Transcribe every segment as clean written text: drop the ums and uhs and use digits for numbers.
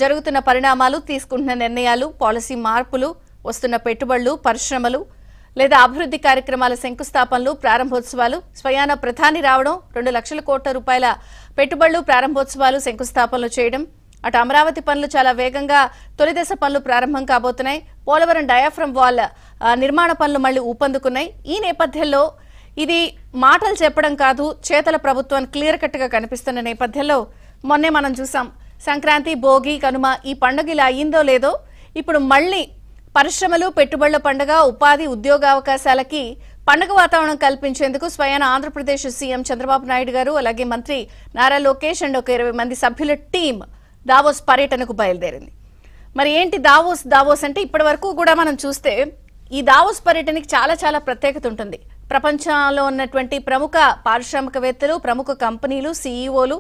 జరుగుతున్న పరిణామాలు, తీసుకుంటున్న నిర్ణయాలు, పాలసీ మార్పులు, వస్తున్న పెట్టుబడులు, పరిశ్రమలు లేదా అభివృద్ధి కార్యక్రమాల శంకుస్థాపనలు, ప్రారంభోత్సవాలు, స్వయాన ప్రధాని రావడం, 2 లక్షల కోట్ల రూపాయల పెట్టుబడులు, ప్రారంభోత్సవాలు, శంకుస్థాపనలు చేయడం, అటు అమరావతి పనులు చాలా వేగంగా తొలిదశ పనులు ప్రారంభం కాబోతున్నాయి. పోలవరం డయాఫ్రమ్ వాల్ నిర్మాణ పనులు మళ్లీ ఊపందుకున్నాయి. ఈ నేపథ్యంలో ఇది మాటలు చెప్పడం కాదు, చేతల ప్రభుత్వాన్ని క్లియర్ కట్ గా కనిపిస్తున్న నేపథ్యంలో మొన్నే మనం చూసాం సంక్రాంతి, భోగి, కనుమ ఈ పండుగ ఇలా అయ్యిందో లేదో ఇప్పుడు మళ్లీ పరిశ్రమలు, పెట్టుబడుల పండుగ, ఉపాధి, ఉద్యోగావకాశాలకి పండుగ వాతావరణం కల్పించేందుకు స్వయాన ఆంధ్రప్రదేశ్ సీఎం చంద్రబాబు నాయుడు గారు అలాగే మంత్రి నారా లోకేష్ అండ్ ఒక 20 మంది సభ్యుల టీం దావోస్ పర్యటనకు బయలుదేరింది. మరి ఏంటి దావోస్ అంటే ఇప్పటి వరకు కూడా మనం చూస్తే ఈ దావోస్ పర్యటనకి చాలా ప్రత్యేకత ఉంటుంది. ప్రపంచంలో ఉన్నటువంటి ప్రముఖ పారిశ్రామికవేత్తలు, ప్రముఖ కంపెనీలు, సీఈఓలు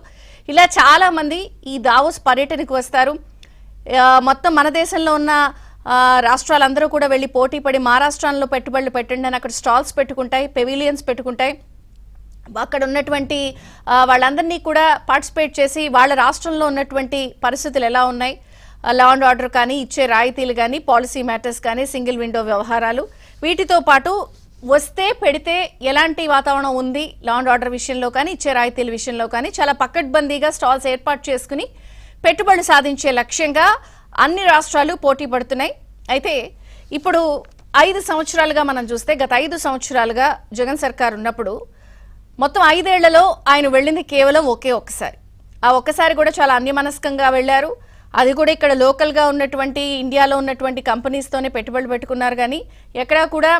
ఇలా చాలా మంది ఈ దావోస్ పర్యటనకు వస్తారు. మొత్తం మన దేశంలో ఉన్న రాష్ట్రాలందరూ కూడా వెళ్లి పోటీ పడి మహారాష్ట్రంలో పెట్టుబడులు పెట్టండి అని అక్కడ స్టాల్స్ పెట్టుకుంటాయి, పెవిలియన్స్ పెట్టుకుంటాయి. అక్కడ ఉన్నటువంటి వాళ్ళందరినీ కూడా పార్టిసిపేట్ చేసి వాళ్ళ రాష్ట్రంలో ఉన్నటువంటి పరిస్థితులు ఎలా ఉన్నాయి, లా అండ్ ఆర్డర్ కానీ, ఇచ్చే రాయితీలు కానీ, పాలసీ మ్యాటర్స్ కానీ, సింగిల్ విండో వ్యవహారాలు, వీటితో పాటు వస్తే పెడితే ఎలాంటి వాతావరణం ఉంది లా అండ్ ఆర్డర్ విషయంలో కానీ, ఇచ్చే రాయితీల విషయంలో కానీ చాలా పకడ్బందీగా స్టాల్స్ ఏర్పాటు చేసుకుని పెట్టుబడులు సాధించే లక్ష్యంగా అన్ని రాష్ట్రాలు పోటీ పడుతున్నాయి. అయితే ఇప్పుడు 5 సంవత్సరాలుగా మనం చూస్తే గత 5 సంవత్సరాలుగా జగన్ సర్కార్ ఉన్నప్పుడు మొత్తం 5 ఏళ్లలో ఆయన వెళ్ళింది కేవలం ఒక్కసారి. ఆ ఒక్కసారి కూడా చాలా అన్యమనస్కంగా వెళ్లారు. అది కూడా ఇక్కడ లోకల్గా ఉన్నటువంటి ఇండియాలో ఉన్నటువంటి కంపెనీస్తోనే పెట్టుబడులు పెట్టుకున్నారు కానీ ఎక్కడా కూడా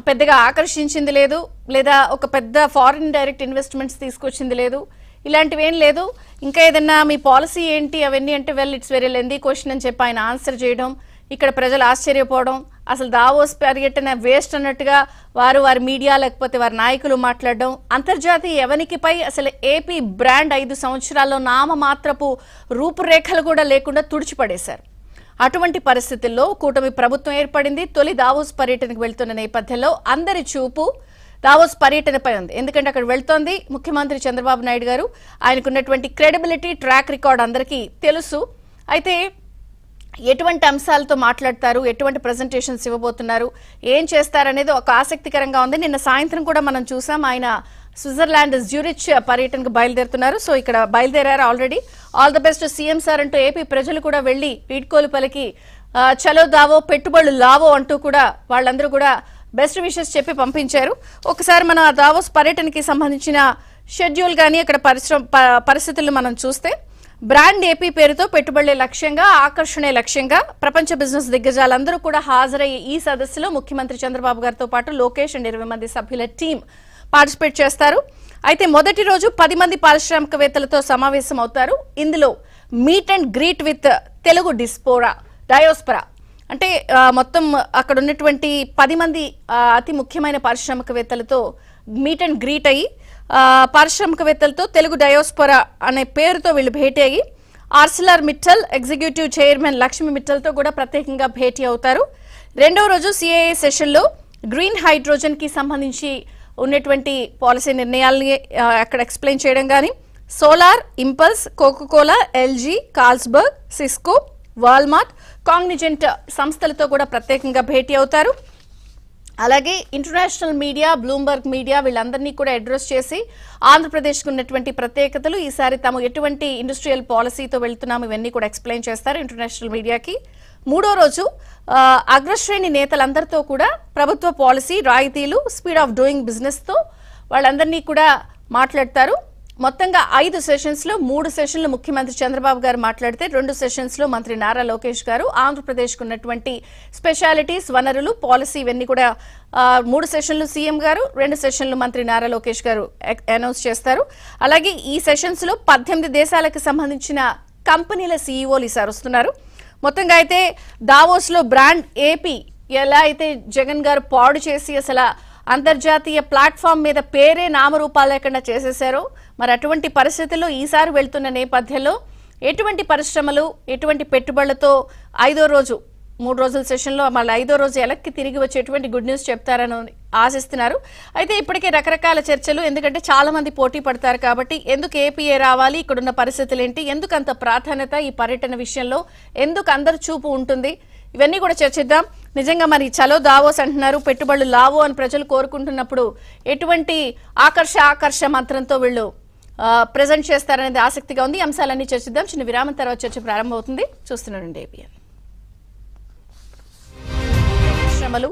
పెద్దగా ఆకర్షించింది లేదు, లేదా ఒక పెద్ద ఫారిన్ డైరెక్ట్ ఇన్వెస్ట్మెంట్స్ తీసుకొచ్చింది లేదు, ఇలాంటివి ఏం లేదు. ఇంకా ఏదన్నా మీ పాలసీ ఏంటి అవన్నీ అంటే ఇట్స్ వెరీ లెందీ క్వశ్చన్ అని చెప్పి ఆయన ఆన్సర్ చేయడం, ఇక్కడ ప్రజలు ఆశ్చర్యపోవడం, అసలు దావోస్ పర్యటన వేస్ట్ అన్నట్టుగా వారి మీడియా లేకపోతే వారి నాయకులు మాట్లాడడం, అంతర్జాతీయ ఎవనికిపై అసలు ఏపీ బ్రాండ్ 5 సంవత్సరాల్లో నామమాత్రపు రూపురేఖలు కూడా లేకుండా తుడిచిపడేశారు. అటువంటి పరిస్థితుల్లో కూటమి ప్రభుత్వం ఏర్పడింది. తొలి దావోస్ పర్యటనకు వెళ్తున్న నేపథ్యంలో అందరి చూపు దావోస్ పర్యటనపై ఉంది. ఎందుకంటే అక్కడ వెళ్తోంది ముఖ్యమంత్రి చంద్రబాబు నాయుడు గారు. ఆయనకున్నటువంటి క్రెడిబిలిటీ, ట్రాక్ రికార్డ్ అందరికీ తెలుసు. అయితే ఎటువంటి అంశాలతో మాట్లాడతారు, ఎటువంటి ప్రెజెంటేషన్స్ ఇవ్వబోతున్నారు, ఏం చేస్తారనేది ఒక ఆసక్తికరంగా ఉంది. నిన్న సాయంత్రం కూడా మనం చూసాం ఆయన స్విట్జర్లాండ్ జ్యూరిచ్ పర్యటనకు బయలుదేరుతున్నారు. సో ఇక్కడ బయలుదేరారు already. All the best CM sir అంటూ ఏపీ ప్రజలు కూడా వెళ్లి వీడ్కోలు పలికి చలో దావో, పెట్టుబడులు లావో అంటూ కూడా వాళ్ళందరూ కూడా బెస్ట్ విషెస్ చెప్పి పంపించారు. ఒకసారి మన దావోస్ పర్యటనకి సంబంధించిన షెడ్యూల్ కానీ అక్కడ పరిస్థితులను మనం చూస్తే బ్రాండ్ ఏపీ పేరుతో పెట్టుబడులే లక్ష్యంగా, ఆకర్షణే లక్ష్యంగా ప్రపంచ బిజినెస్ దిగ్గజాలందరూ కూడా హాజరయ్యే ఈ సదస్సులో ముఖ్యమంత్రి చంద్రబాబు గారితో పాటు లోకేష్ అండ్ 20 మంది సభ్యుల టీం పార్టిసిపేట్ చేస్తారు. అయితే మొదటి రోజు 10 మంది పారిశ్రామికవేత్తలతో సమావేశం అవుతారు. ఇందులో meet and greet with Telugu diaspora అంటే మొత్తం అక్కడ ఉన్నటువంటి 10 మంది అతి ముఖ్యమైన పారిశ్రామికవేత్తలతో మీట్ అండ్ గ్రీట్ అయ్యి పారిశ్రామికవేత్తలతో తెలుగు డయోస్పరా అనే పేరుతో వీళ్ళు భేటీ అయ్యి Arcelor Mittal executive chairman Lakshmi మిట్టల్తో కూడా ప్రత్యేకంగా భేటీ అవుతారు. రెండవ రోజు సిఐఏ సెషన్లో గ్రీన్ హైడ్రోజన్ కి సంబంధించి ఉన్నటువంటి పాలసీ నిర్ణయాల్ని అక్కడ ఎక్స్ప్లెయిన్ చేయడం కానీ, Solar, Impulse, Coca Cola, LG, Carlsberg, Cisco, Walmart, Cognizant సంస్థలతో కూడా ప్రత్యేకంగా భేటీ అవుతారు. అలాగే ఇంటర్నేషనల్ మీడియా, బ్లూంబర్గ్ మీడియా వీళ్ళందరినీ కూడా అడ్రస్ చేసి ఆంధ్రప్రదేశ్కు ఉన్నటువంటి ప్రత్యేకతలు, ఈసారి తాము ఎటువంటి ఇండస్ట్రియల్ పాలసీతో వెళ్తున్నాము ఇవన్నీ కూడా ఎక్స్ప్లెయిన్ చేస్తారు ఇంటర్నేషనల్ మీడియాకి. మూడో రోజు అగ్రశ్రేణి నేతలందరితో కూడా ప్రభుత్వ పాలసీ, రాయితీలు, స్పీడ్ ఆఫ్ డూయింగ్ బిజినెస్తో వాళ్ళందరినీ కూడా మాట్లాడతారు. మొత్తంగా 5 సెషన్స్లో 3 సెషన్లు ముఖ్యమంత్రి చంద్రబాబు గారు మాట్లాడితే 2 సెషన్స్లో మంత్రి నారా లోకేష్ గారు ఆంధ్రప్రదేశ్కు ఉన్నటువంటి స్పెషాలిటీస్, వనరులు, పాలసీ ఇవన్నీ కూడా 3 సెషన్లు సీఎం గారు, 2 సెషన్లు మంత్రి నారా లోకేష్ గారు అనౌన్స్ చేస్తారు. అలాగే ఈ సెషన్స్లో 18 దేశాలకు సంబంధించిన కంపెనీల సీఈఓలు ఈసారి వస్తున్నారు. మొత్తంగా అయితే దావోస్లో బ్రాండ్ ఏపీ ఎలా అయితే జగన్ గారు పాడు చేసి అసలు అంతర్జాతీయ ప్లాట్ఫామ్ మీద పేరే నామరూపాలు లేకుండా చేసేశారు. మరి అటువంటి పరిస్థితుల్లో ఈసారి వెళ్తున్న నేపథ్యంలో ఎటువంటి పరిశ్రమలు, ఎటువంటి పెట్టుబడులతో 5వ రోజు 3 రోజుల సెషన్లో మళ్ళీ 5వ రోజు ఎలక్కి తిరిగి వచ్చేటువంటి గుడ్ న్యూస్ చెప్తారని ఆశిస్తున్నారు. అయితే ఇప్పటికే రకరకాల చర్చలు, ఎందుకంటే చాలా మంది పోటీ పడతారు కాబట్టి ఎందుకు ఏపీఏ రావాలి, ఇక్కడున్న పరిస్థితులు ఏంటి, ఎందుకు అంత ప్రాధాన్యత ఈ పర్యటన విషయంలో, ఎందుకు అందరు చూపు ఉంటుంది, ఇవన్నీ కూడా చర్చిద్దాం. నిజంగా మరి చలో దావోస్ అంటున్నారు, పెట్టుబడులు లావో అని ప్రజలు కోరుకుంటున్నప్పుడు ఎటువంటి ఆకర్ష మంత్రంతో వీళ్ళు ప్రజెంట్ చేస్తారనేది ఆసక్తిగా ఉంది. ఈ అంశాలన్నీ చర్చిద్దాం. చిన్న విరామం తర్వాత చర్చ ప్రారంభమవుతుంది. చూస్తున్నారండి ఏపీఎన్. పరిశ్రమలు